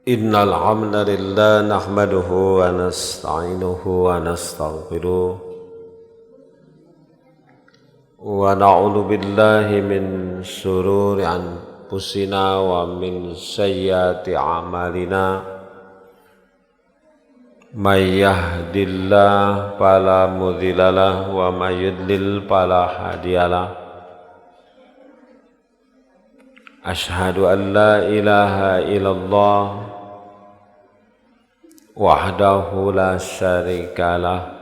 Innal hamdalillah nahmaduhu wa nasta'inuhu wa nastaghfiruh wa na'udzu billahi min shururi anfusina wa min sayyiati a'malina may yahdihillahu fala mudhillalah wa may yudlil fala hadiyalah. Ashhadu an la ilaha illallah wahdahu la syarikalah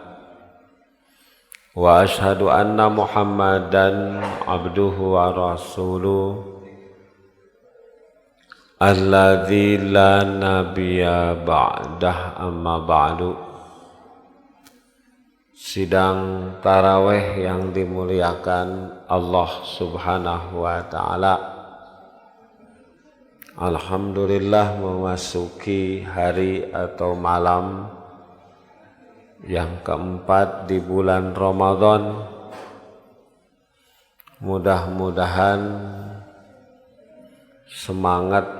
wa ashhadu anna Muhammadan abduhu wa rasuluh alladzi la nabiyya ba'dah amma ba'du. Sidang tarawih yang dimuliakan Allah Subhanahu wa taala, alhamdulillah memasuki hari atau malam yang keempat di bulan Ramadan. Mudah-mudahan semangat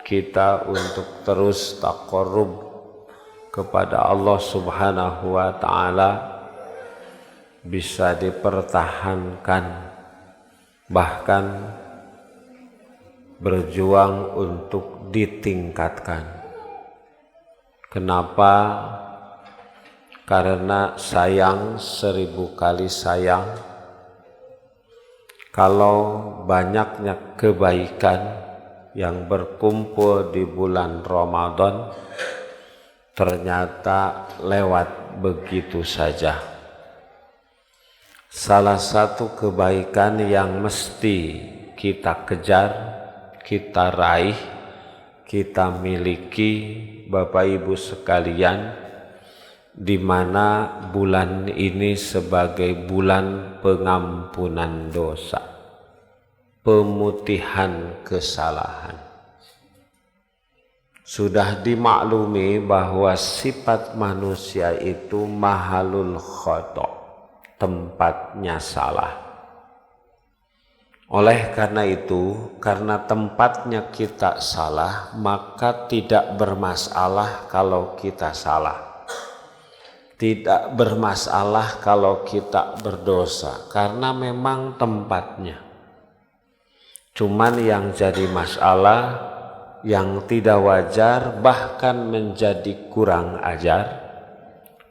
kita untuk terus taqarrub kepada Allah Subhanahu wa taala bisa dipertahankan, bahkan berjuang untuk ditingkatkan. Kenapa? Karena sayang 1000 kali sayang kalau banyaknya kebaikan yang berkumpul di bulan Ramadan ternyata lewat begitu saja. Salah satu kebaikan yang mesti kita kejar, kita raih, kita miliki Bapak Ibu sekalian, di mana bulan ini sebagai bulan pengampunan dosa, pemutihan kesalahan. Sudah dimaklumi bahwa sifat manusia itu mahalul khata', tempatnya salah. Oleh karena itu, karena tempatnya kita salah, maka tidak bermasalah kalau kita salah. Tidak bermasalah kalau kita berdosa, karena memang tempatnya. Cuman yang jadi masalah, yang tidak wajar, bahkan menjadi kurang ajar,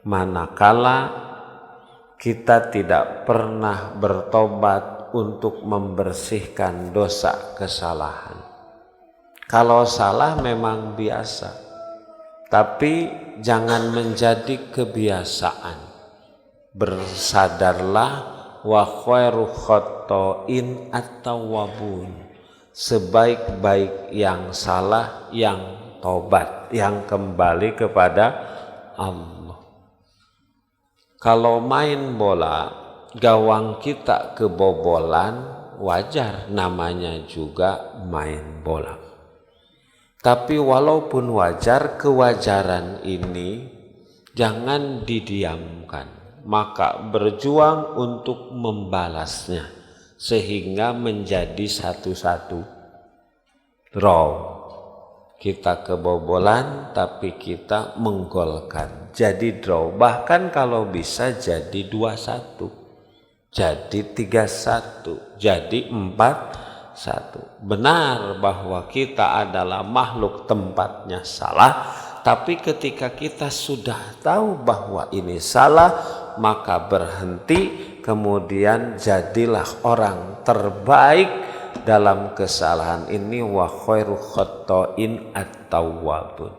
manakala kita tidak pernah bertobat untuk membersihkan dosa kesalahan. Kalau salah memang biasa, tapi jangan menjadi kebiasaan. Bersadarlah, wa khairu khata'in at-tawwabun, sebaik-baik yang salah yang tobat, yang kembali kepada Allah. Kalau main bola, gawang kita kebobolan, wajar, namanya juga main bola. Tapi walaupun wajar, kewajaran ini jangan didiamkan, maka berjuang untuk membalasnya sehingga menjadi satu-satu draw. Kita kebobolan tapi kita menggolkan, jadi draw. Bahkan kalau bisa jadi 2-1, jadi 3-1, jadi 4-1. Benar bahwa kita adalah makhluk tempatnya salah, tapi ketika kita sudah tahu bahwa ini salah, maka berhenti, kemudian jadilah orang terbaik dalam kesalahan ini. Wa khairu khata'in at-tawwabun,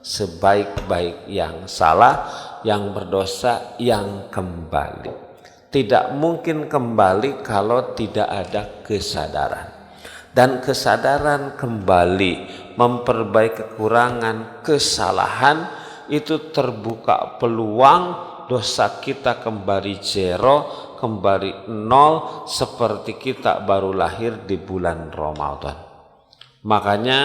sebaik-baik yang salah, yang berdosa, yang kembali. Tidak mungkin kembali kalau tidak ada kesadaran. Dan kesadaran kembali memperbaiki kekurangan, kesalahan, itu terbuka peluang dosa kita kembali zero, kembali nol, seperti kita baru lahir di bulan Ramadan. Makanya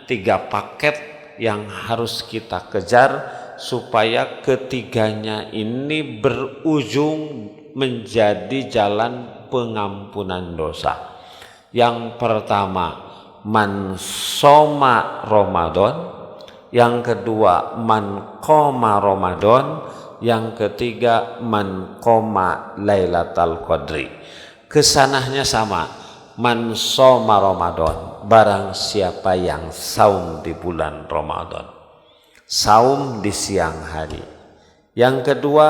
3 paket yang harus kita kejar supaya ketiganya ini berujung menjadi jalan pengampunan dosa. Yang pertama, man soma Ramadan, yang kedua man qoma Ramadan, yang ketiga man qoma Lailatul Qadri. Kesanahnya sama, man shoma Ramadan, barang siapa yang saum di bulan Ramadan, saum di siang hari. Yang kedua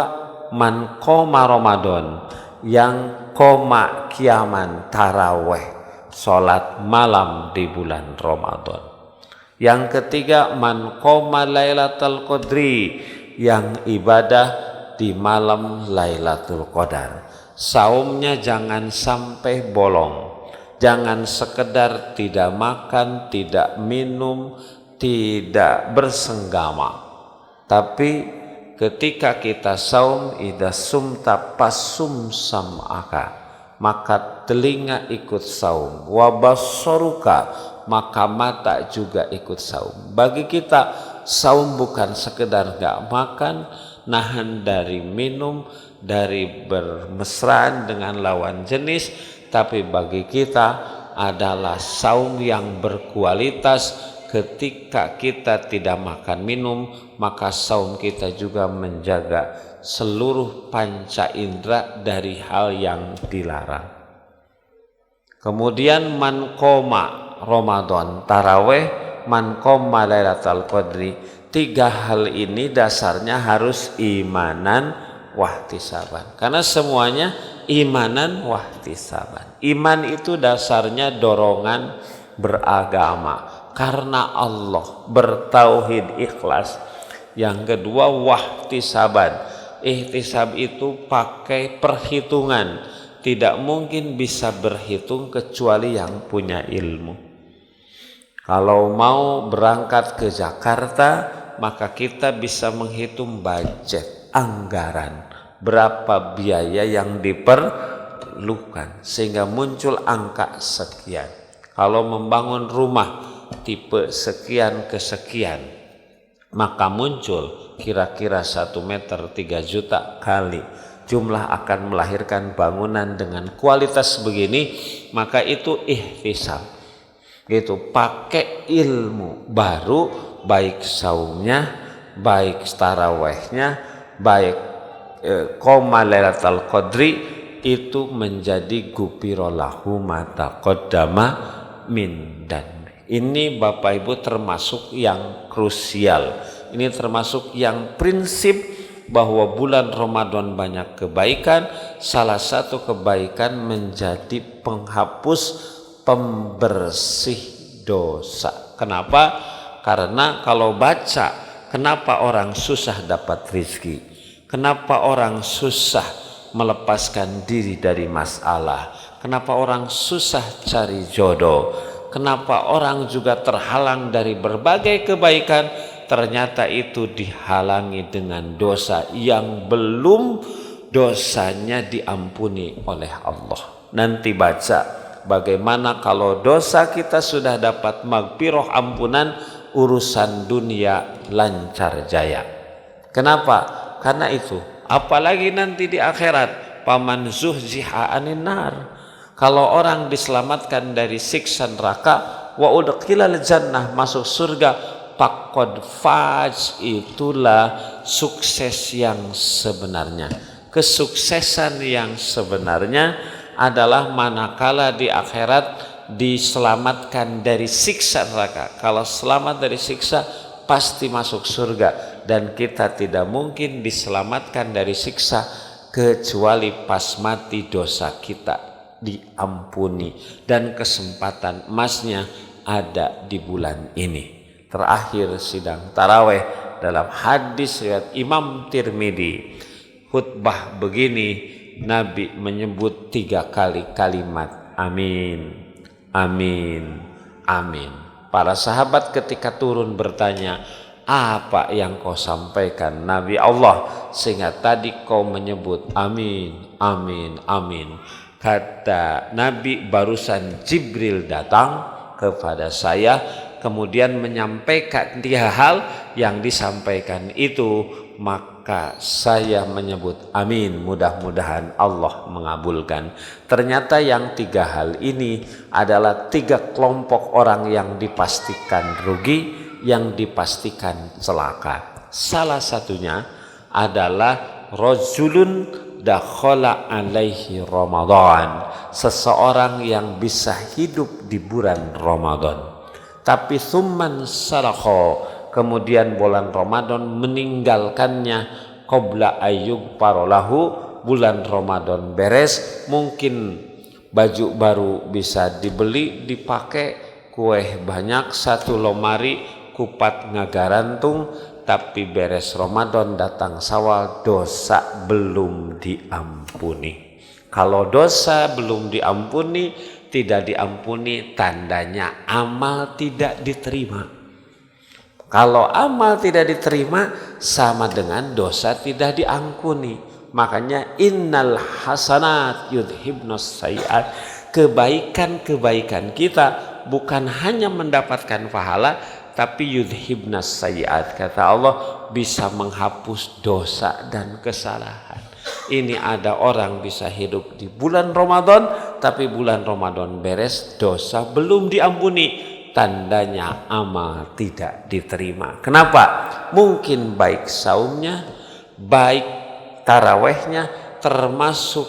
man qoma Ramadan, yang qoma kiaman taraweh, salat malam di bulan Ramadan. Yang ketiga man qoma Lailatul Qadri, yang ibadah di malam Lailatul Qadar. Saumnya jangan sampai bolong, jangan sekedar tidak makan, tidak minum, tidak bersenggama. Tapi ketika kita saum, idza sumta pasum sam'aka, maka telinga ikut saum, wa basaruka, maka mata juga ikut saum. Bagi kita saum bukan sekedar gak makan, nahan dari minum, dari bermesraan dengan lawan jenis, tapi bagi kita adalah saum yang berkualitas. Ketika kita tidak makan minum, maka saum kita juga menjaga seluruh panca indera dari hal yang dilarang. Kemudian man qoma Ramadan taraweh, man qoma Lailatul Qadri. Tiga hal ini dasarnya harus imanan wahtisaban, karena semuanya imanan wahtisaban. Iman itu dasarnya dorongan beragama karena Allah, bertauhid, ikhlas. Yang kedua wahtisaban, ihtisab itu pakai perhitungan, tidak mungkin bisa berhitung kecuali yang punya ilmu. Kalau mau berangkat ke Jakarta, maka kita bisa menghitung budget, anggaran, berapa biaya yang diperlukan, sehingga muncul angka sekian. Kalau membangun rumah tipe sekian ke sekian, maka muncul kira-kira 1 meter 3 juta kali jumlah akan melahirkan bangunan dengan kualitas begini, maka itu ihtisab. Gitu, pakai ilmu baru, baik saumnya, baik tarawehnya, baik qoma Lailatul Qadri, itu menjadi gupirolahu ma taqaddama min dan. Ini Bapak Ibu termasuk yang krusial. Ini termasuk yang prinsip bahwa bulan Ramadan banyak kebaikan. Salah satu kebaikan menjadi penghapus, pembersih dosa. Kenapa? Karena kalau baca, kenapa orang susah dapat rezeki? Kenapa orang susah melepaskan diri dari masalah? Kenapa orang susah cari jodoh? Kenapa orang juga terhalang dari berbagai kebaikan? Ternyata itu dihalangi dengan dosa yang belum dosanya diampuni oleh Allah. Nanti baca bagaimana kalau dosa kita sudah dapat magfirah, ampunan, urusan dunia lancar jaya. Kenapa? Karena itu, apalagi nanti di akhirat, paman zuhziha anin nar. Kalau orang diselamatkan dari siksa neraka, wa udkhilal jannah, masuk surga, faqad faz, itulah sukses yang sebenarnya. Kesuksesan yang sebenarnya adalah manakala di akhirat diselamatkan dari siksa neraka. Kalau selamat dari siksa, pasti masuk surga. Dan kita tidak mungkin diselamatkan dari siksa kecuali pas mati dosa kita diampuni. Dan kesempatan emasnya ada di bulan ini. Terakhir sidang taraweh dalam hadis riwayat Imam Tirmidzi, khutbah begini, Nabi menyebut 3 kali kalimat amin, amin, amin. Para sahabat ketika turun bertanya, apa yang kau sampaikan Nabi Allah sehingga tadi kau menyebut amin, amin, amin? Kata Nabi, barusan Jibril datang kepada saya, kemudian menyampaikan 3 hal yang disampaikan itu, maka saya menyebut amin, mudah-mudahan Allah mengabulkan. Ternyata yang 3 hal ini adalah 3 kelompok orang yang dipastikan rugi. yang dipastikan celaka. Salah satunya adalah rajulun dakhala alaihi Ramadan, seseorang yang bisa hidup di bulan Ramadan tapi tsumman salakha, kemudian bulan Ramadan meninggalkannya, qabla ayyub parolahu, bulan Ramadan beres, mungkin baju baru bisa dibeli dipakai, kue banyak satu lemari, kupat ngagarantung, tapi beres Ramadan datang Syawal, dosa belum diampuni. Kalau dosa belum diampuni, tidak diampuni, tandanya amal tidak diterima. Kalau amal tidak diterima, sama dengan dosa tidak diampuni. Makanya innal hasanat yudhibnus sayiat, kebaikan-kebaikan kita bukan hanya mendapatkan pahala, tapi yudhibnas sayiat, kata Allah, bisa menghapus dosa dan kesalahan. Ini ada orang bisa hidup di bulan Ramadan, tapi bulan Ramadan beres, dosa belum diampuni, tandanya amal tidak diterima. Kenapa? Mungkin baik saumnya, baik tarawehnya, termasuk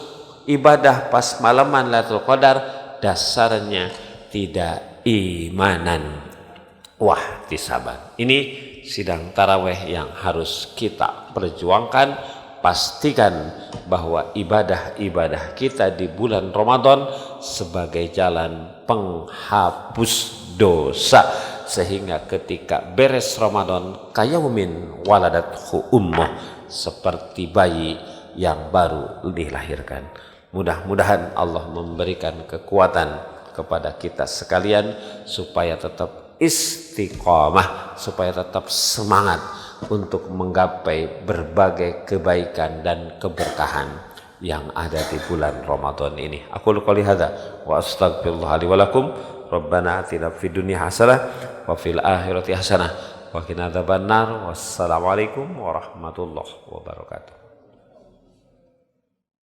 ibadah pas malaman Lailatul Qadar, dasarnya tidak imanan wahtisaban. Ini sidang taraweh yang harus kita perjuangkan. Pastikan bahwa ibadah-ibadah kita di bulan Ramadan sebagai jalan penghapus dosa, sehingga ketika beres Ramadan kayaumin waladathu ummuh, seperti bayi yang baru dilahirkan. Mudah-mudahan Allah memberikan kekuatan kepada kita sekalian supaya tetap istiqamah, supaya tetap semangat untuk menggapai berbagai kebaikan dan keberkahan yang ada di bulan Ramadan ini. Aku qouli hadza wa astaghfirullah li wa lakum. Rabbana atina fid dunya hasanah wa fil akhirati hasanah wa qina adzabannar. Wassalamualaikum warahmatullahi wabarakatuh.